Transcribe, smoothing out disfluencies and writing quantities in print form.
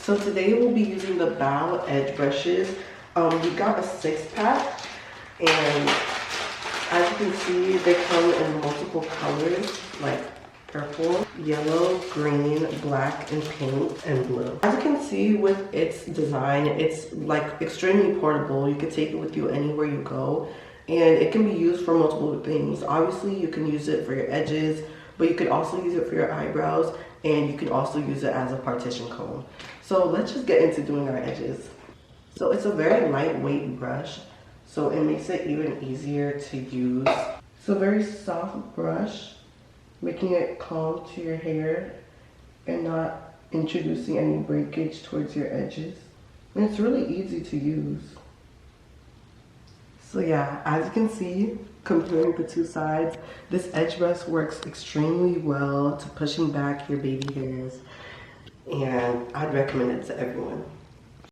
So today we'll be using the Bow edge brushes. We got a 6-pack, and as you can see, they come in multiple colors like purple, yellow, green, black, and pink, and blue. As you can see with its design, it's like extremely portable. You can take it with you anywhere you go, and it can be used for multiple things. Obviously, you can use it for your edges, but you could also use it for your eyebrows, and you can also use it as a partition comb. So let's just get into doing our edges. So it's a very lightweight brush, so it makes it even easier to use. It's a very soft brush, making it calm to your hair and not introducing any breakage towards your edges. And it's really easy to use. So yeah, as you can see, comparing the two sides, this edge brush works extremely well to pushing back your baby hairs, and I'd recommend it to everyone.